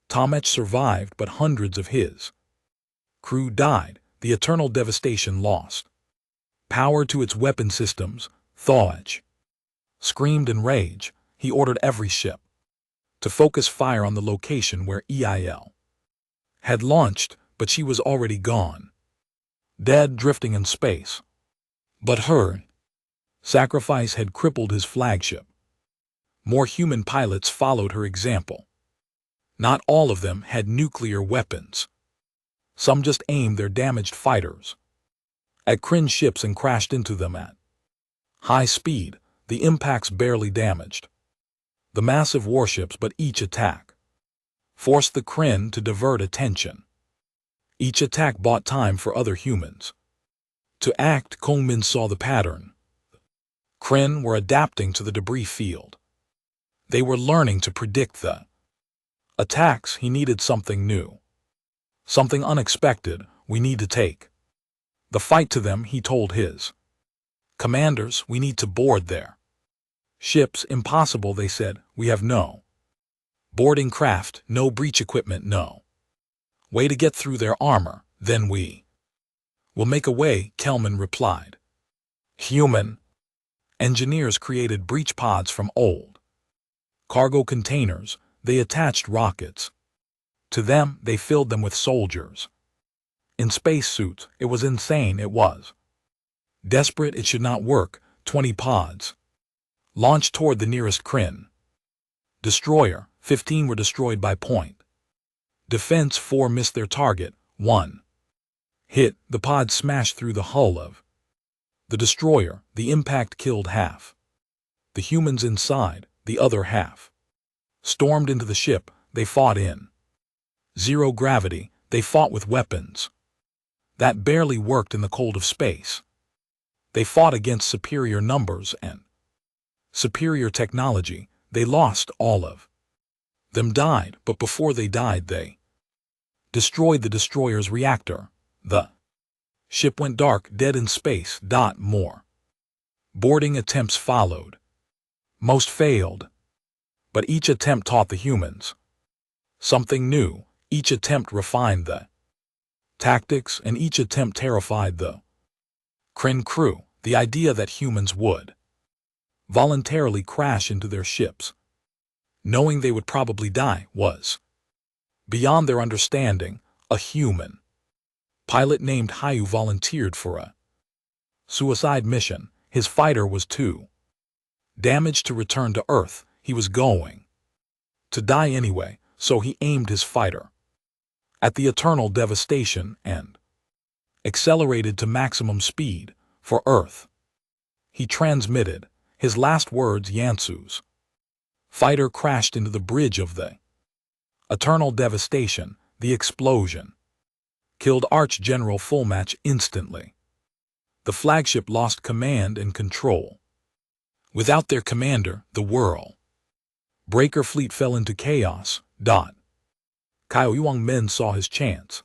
Tomech survived, but hundreds of his crew died. The eternal devastation lost power to its weapon systems. Thawech screamed in rage. He ordered every ship to focus fire on the location where EIL had launched, but she was already gone, dead, drifting in space. But her sacrifice had crippled his flagship. More human pilots followed her example. Not all of them had nuclear weapons. Some just aimed their damaged fighters at Kren ships and crashed into them at high speed. The impacts barely damaged the massive warships, but each attack forced the Kren to divert attention. Each attack bought time for other humans to act. Kongmin saw the pattern. Kren were adapting to the debris field. They were learning to predict the attacks. He needed something new, something unexpected. We need to take the fight to them, he told his commanders. We need to board their ships. Impossible, they said. We have no boarding craft, no breach equipment, no way to get through their armor. Then we will make a way, Kelman replied. Human engineers created breach pods from old cargo containers. They attached rockets. To them, they filled them with soldiers. In spacesuits, it was insane, it was. Desperate it should not work, 20 pods. Launched toward the nearest Kryn destroyer, 15 were destroyed by point. Defense 4 missed their target, 1. Hit, the pod smashed through the hull of the destroyer, the impact killed half. The humans inside, the other half. Stormed into the ship, they fought in zero gravity, they fought with weapons. That barely worked in the cold of space. They fought against superior numbers and superior technology. They lost all of them died, but before they died they destroyed the destroyer's reactor. The ship went dark, dead in space. More boarding attempts followed. Most failed. But each attempt taught the humans something new. Each attempt refined the tactics, and each attempt terrified the Kryn crew. The idea that humans would voluntarily crash into their ships, knowing they would probably die, was beyond their understanding. A human pilot named Hayu volunteered for a suicide mission. His fighter was too damaged to return to Earth. He was going to die anyway, so he aimed his fighter at the eternal devastation and accelerated to maximum speed for Earth. He transmitted his last words. Yansu's fighter crashed into the bridge of the eternal devastation. The explosion killed Arch-General Fullmatch instantly. The flagship lost command and control. Without their commander, the World Breaker fleet fell into chaos. Kyle Yuang Men saw his chance.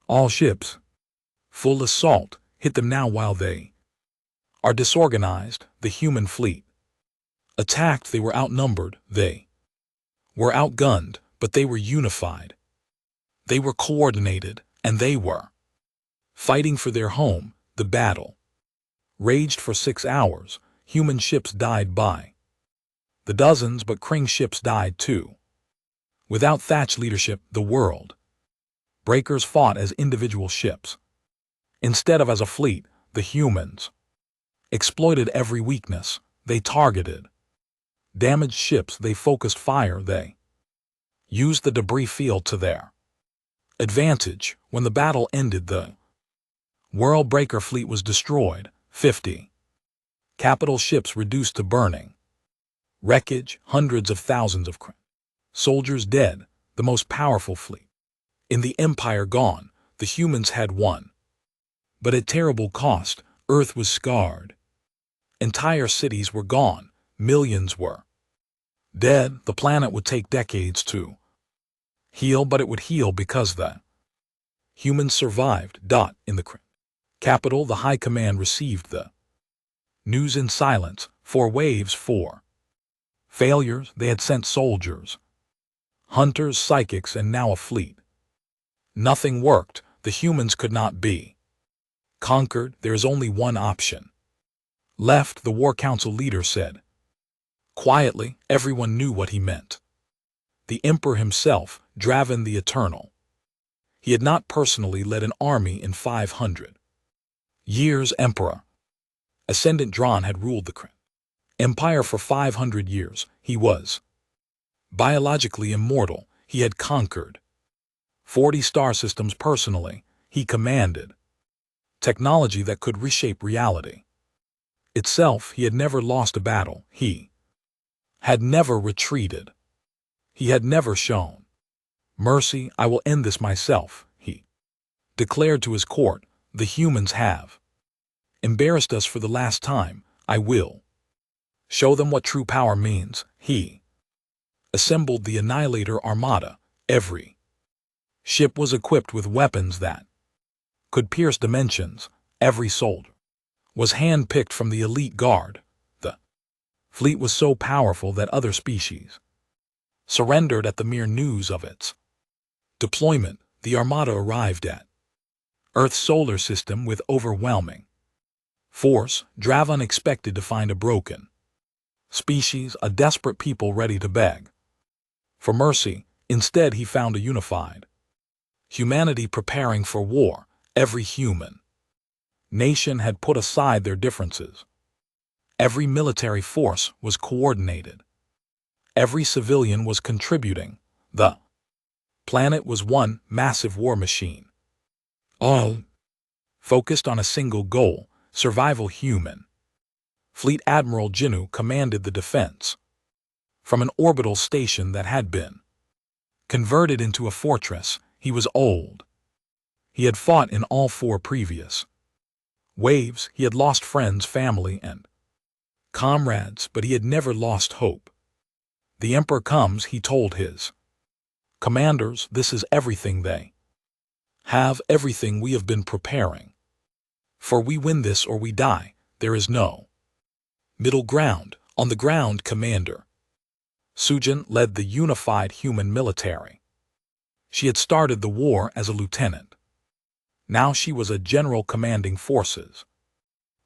All ships, full assault, hit them now while they are disorganized. The human fleet attacked. They were outnumbered. They were outgunned, but they were unified. They were coordinated, and they were fighting for their home. The battle raged for 6 hours. Human ships died by the dozens, but Kryn ships died too. Without Thatch leadership, the World Breakers fought as individual ships. Instead of as a fleet, the humans exploited every weakness. They targeted damaged ships. They focused fire. They used the debris field to their advantage. When the battle ended, the World Breaker fleet was destroyed. 50 capital ships reduced to burning wreckage. Hundreds of thousands of soldiers dead. The most powerful fleet in the Empire gone. The humans had won, but at terrible cost. Earth was scarred. Entire cities were gone. Millions were dead. The planet would take decades to heal, but it would heal because the humans survived. In the capital, the High Command received the news in silence. 4 waves, 4 failures. They had sent soldiers, hunters, psychics, and now a fleet. Nothing worked. The humans could not be conquered. There is only one option left, the War Council leader said. Quietly, everyone knew what he meant. The Emperor himself, Draven the Eternal. He had not personally led an army in 500 years. Emperor Ascendant Dran had ruled the Kryn Empire for 500 years. He was biologically immortal. He had conquered 40 star systems personally. He commanded technology that could reshape reality itself. He had never lost a battle. He had never retreated. He had never shown mercy. I will end this myself, he declared to his court. The humans have embarrassed us for the last time. I will show them what true power means. He assembled the Annihilator Armada. Every ship was equipped with weapons that could pierce dimensions. Every soldier was hand-picked from the elite guard. The fleet was so powerful that other species surrendered at the mere news of its deployment. The Armada arrived at Earth's solar system with overwhelming Force, Dravan expected to find a broken species, a desperate people ready to beg for mercy. Instead, he found a unified humanity preparing for war. Every human nation had put aside their differences. Every military force was coordinated. Every civilian was contributing. The planet was one massive war machine, all focused on a single goal: survival. Human Fleet Admiral Jinnu commanded the defense from an orbital station that had been converted into a fortress. He was old. He had fought in all 4 previous waves. He had lost friends, family, and comrades, but he had never lost hope. The Emperor comes, he told his commanders. This is everything they have, everything we have been preparing. For we win this or we die. There is no middle ground. On the ground, Commander Sujin led the unified human military. She had started the war as a lieutenant. Now she was a general commanding forces.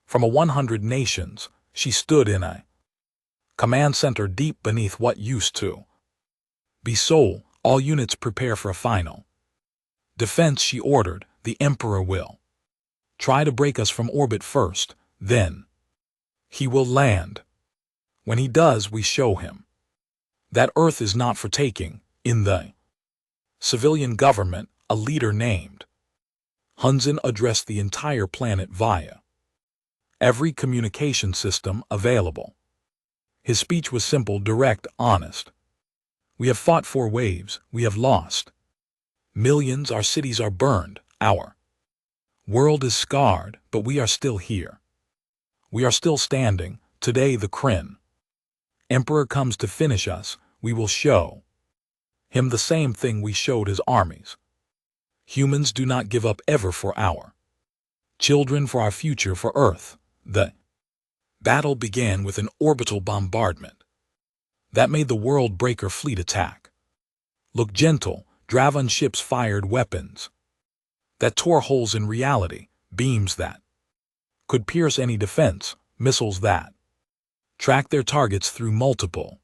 From 100 nations, she stood in a command center deep beneath what used to be Seoul. All units prepare for a final defense, she ordered. The Emperor will try to break us from orbit first, then he will land. When he does, we show him that Earth is not for taking. In the civilian government, a leader named Hunzin addressed the entire planet via every communication system available. His speech was simple, direct, honest. We have fought 4 waves, we have lost millions, our cities are burned, our world is scarred, but we are still here. We are still standing. Today the Kryn Emperor comes to finish us. We will show him the same thing we showed his armies. Humans do not give up ever, for our children, for our future, for Earth. The battle began with an orbital bombardment that made the World Breaker fleet attack look gentle. Dravan ships fired weapons that tore holes in reality, beams that could pierce any defense, missiles that tracked their targets through multiple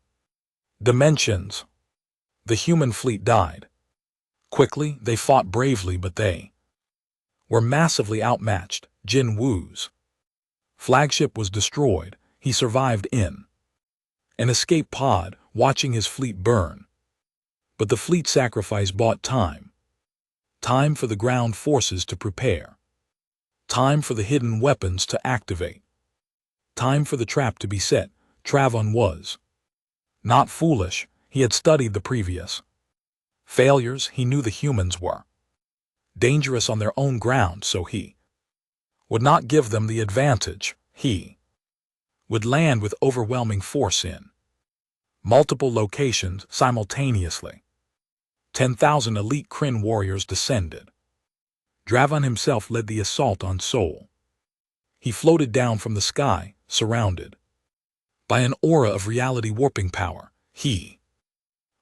dimensions. The human fleet died quickly. They fought bravely, but they were massively outmatched. Jin Wu's flagship was destroyed. He survived in an escape pod, watching his fleet burn. But the fleet sacrifice bought time. Time for the ground forces to prepare. Time for the hidden weapons to activate. Time for the trap to be set. Dravan was not foolish. He had studied the previous failures. He knew the humans were dangerous on their own ground, so he would not give them the advantage. He would land with overwhelming force in multiple locations simultaneously. 10,000 elite Kryn warriors descended. Dravan himself led the assault on Seoul. He floated down from the sky, surrounded by an aura of reality warping power. He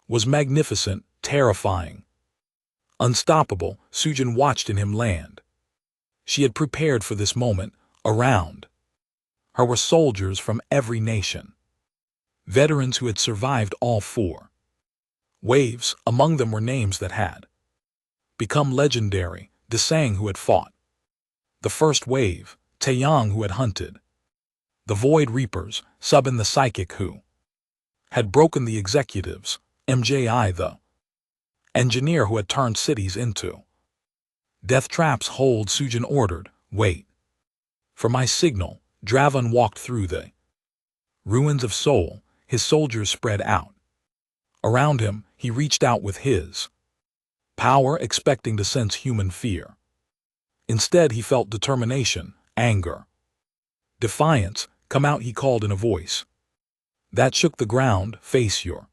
was magnificent, terrifying, unstoppable. Sujin watched in him land. She had prepared for this moment. Around her were soldiers from every nation, veterans who had survived all 4 waves. Among them were names that had become legendary: Desang, who had fought the first wave; Taeyang, who had hunted the Void Reapers; Subin the Psychic, who had broken the executives; MJI the engineer, who had turned cities into death traps. Hold, Sujin ordered. Wait for my signal. Dravan walked through the ruins of Seoul. His soldiers spread out around him. He reached out with his power, expecting to sense human fear. Instead, he felt determination, anger, defiance. Come out, he called in a voice that shook the ground. Face your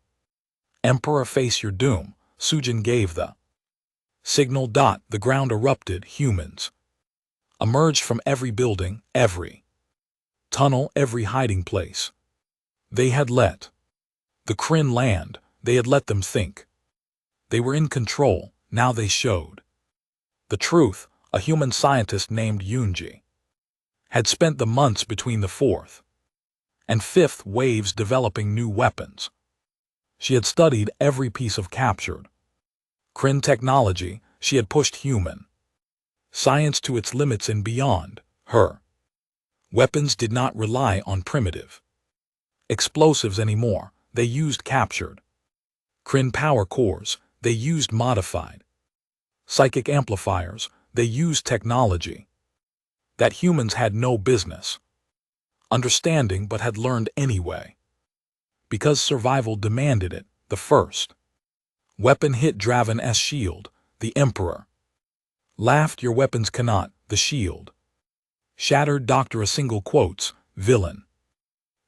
Emperor, face your doom. Sujin gave the signal. The ground erupted. Humans emerged from every building, every tunnel, every hiding place. They had let the Kryn land. They had let them think they were in control. Now they showed the truth. A human scientist named Yoonji had spent the months between the fourth and fifth waves developing new weapons. She had studied every piece of captured Kryn technology. She had pushed human science to its limits and beyond. Her weapons did not rely on primitive explosives anymore. They used captured Kryn power cores. They used modified psychic amplifiers. They used technology that humans had no business understanding but had learned anyway. Because survival demanded it, the first weapon hit Draven's shield. The Emperor laughed. Your weapons cannot. The shield shattered. Doctor a single quotes, villain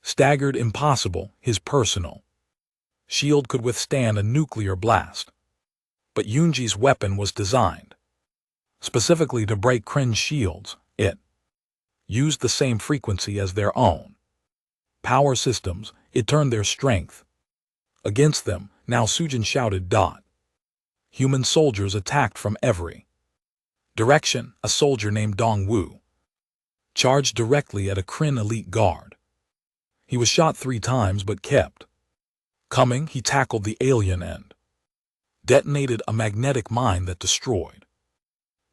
staggered. Impossible. His personal shield could withstand a nuclear blast. But Yunji's weapon was designed specifically to break Kryn's shields. It used the same frequency as their own power systems. It turned their strength against them. Now Sujin shouted. Human soldiers attacked from every direction. A soldier named Dongwu charged directly at a Kryn elite guard. He was shot 3 times but kept coming. He tackled the alien and detonated a magnetic mine that destroyed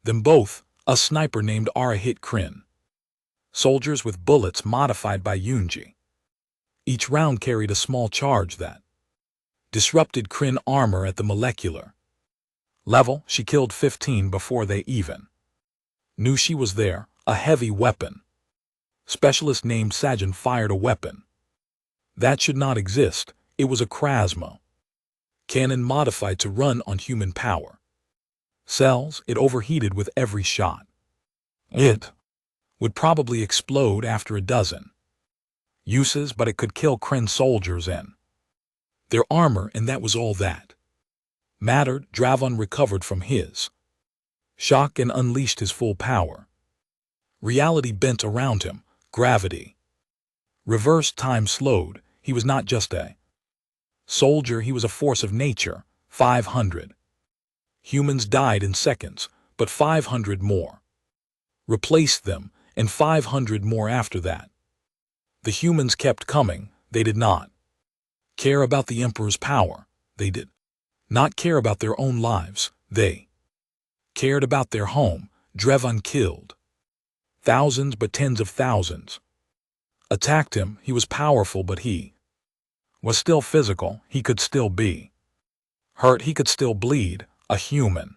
them both. A sniper named Ara hit Kryn soldiers with bullets modified by Yunji. Each round carried a small charge that disrupted Kryn armor at the molecular level. She killed 15 before they even knew she was there. A heavy weapon specialist named Sajin fired a weapon that should not exist. It was a Krasma cannon modified to run on human power cells. It overheated with every shot. It would probably explode after a dozen uses, but it could kill Kryn soldiers and their armor, and that was all that mattered. Draven recovered from his shock and unleashed his full power. Reality bent around him. Gravity reversed. Time slowed. He was not just a soldier, he was a force of nature. 500 humans died in seconds, but 500 more replaced them, and 500 more after that. The humans kept coming. They did not care about the Emperor's power. They did not care about their own lives. They cared about their home. Draven killed thousands, but tens of thousands attacked him. He was powerful, but he was still physical. He could still be hurt. He could still bleed. A human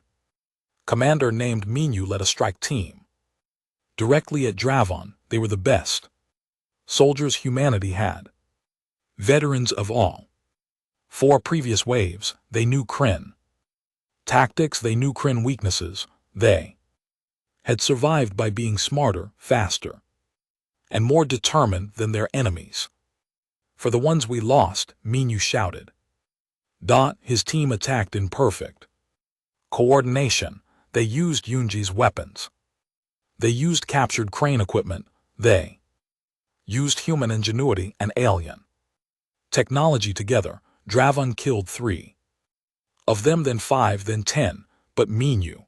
commander named Minyu led a strike team directly at Draven. They were the best soldiers humanity had. Veterans of all 4 previous waves. They knew Kryn tactics. They knew Kryn weaknesses. They had survived by being smarter, faster, and more determined than their enemies. For the ones we lost, Minyu shouted. His team attacked in perfect coordination. They used Yunji's weapons. They used captured crane equipment. They used human ingenuity and alien technology together. Draven killed 3 of them, then 5, then 10, but Minyu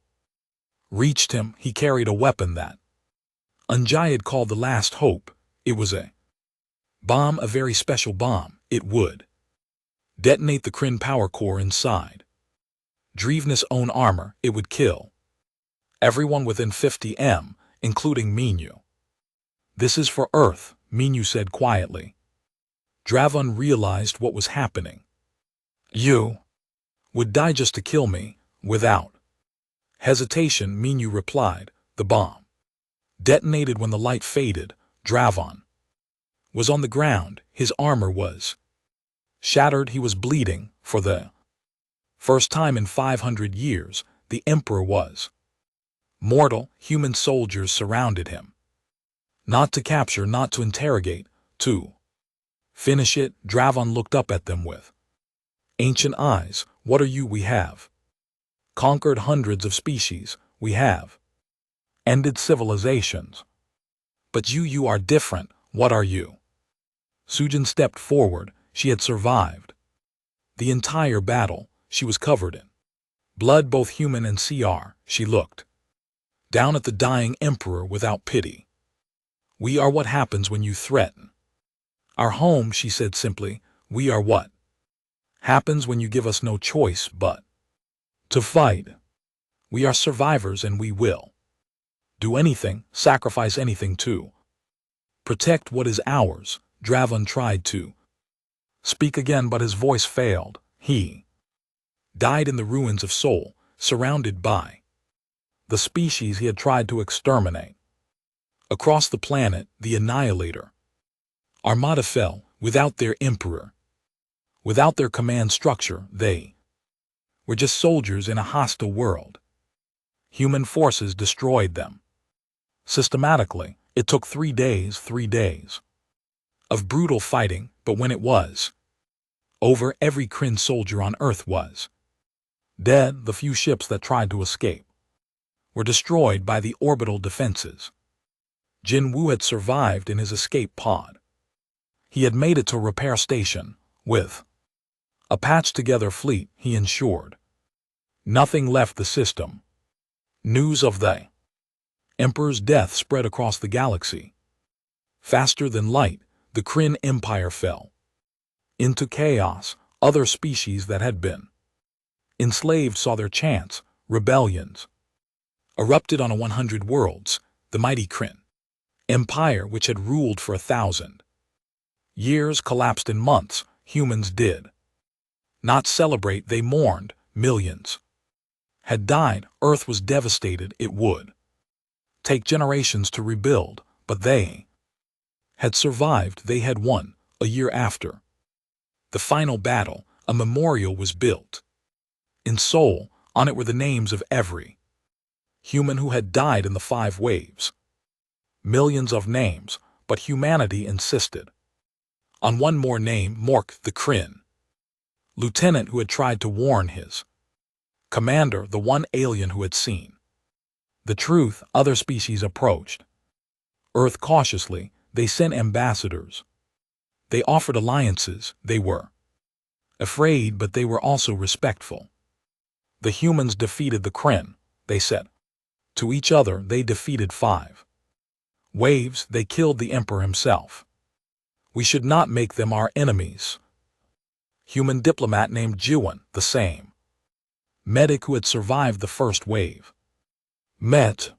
reached him. He carried a weapon that Unjai had called the last hope. It was a bomb, a very special bomb. It would detonate the Kryn power core inside Draven's own armor. It would kill everyone within 50 m, including Minyu. This is for Earth, Minyu said quietly. Draven realized what was happening. You would die just to kill me. Without hesitation, Minyu replied. The bomb detonated when the light faded. Draven was on the ground. His armor was shattered. He was bleeding. For the first time in 500 years, the Emperor was mortal. Human soldiers surrounded him. Not to capture, not to interrogate, to finish it. Draven looked up at them with ancient eyes. What are you? We have conquered hundreds of species. We have ended civilizations. But you are different. What are you? Sujin stepped forward. She had survived the entire battle. She was covered in blood, both human and CR. She looked down at the dying Emperor without pity. We are what happens when you threaten. Our home, she said simply, we are what happens when you give us no choice but to fight. We are survivors and we will do anything, sacrifice anything to protect what is ours. Draven tried to speak again, but his voice failed. He died in the ruins of Sol, surrounded by the species he had tried to exterminate. Across the planet, the Annihilator Armada fell, without their emperor. Without their command structure, they were just soldiers in a hostile world. Human forces destroyed them. Systematically, it took 3 days of brutal fighting, but when it was over, every Kryn soldier on Earth was dead. The few ships that tried to escape were destroyed by the orbital defenses. Jin Wu had survived in his escape pod. He had made it to a repair station. With a patched-together fleet, he ensured nothing left the system. News of the Emperor's death spread across the galaxy. Faster than light, the Kryn Empire fell into chaos. Other species that had been enslaved saw their chance. Rebellions erupted on 100 worlds. The mighty Kryn Empire, which had ruled for 1,000 years, collapsed in months. Humans did not celebrate, they mourned. Millions had died. Earth was devastated. It would take generations to rebuild, but they had survived. They had won. A year after the final battle, a memorial was built in Sol. On it were the names of every human who had died in the 5 waves. Millions of names, but humanity insisted on one more name: Mork the Kryn lieutenant who had tried to warn his commander, the one alien who had seen the truth. Other species approached Earth cautiously. They sent ambassadors. They offered alliances. They were afraid, but they were also respectful. The humans defeated the Kryn, they said to each other. They defeated 5 waves. They killed the Emperor himself. We should not make them our enemies. Human diplomat named Jiwan, the same medic who had survived the first wave, met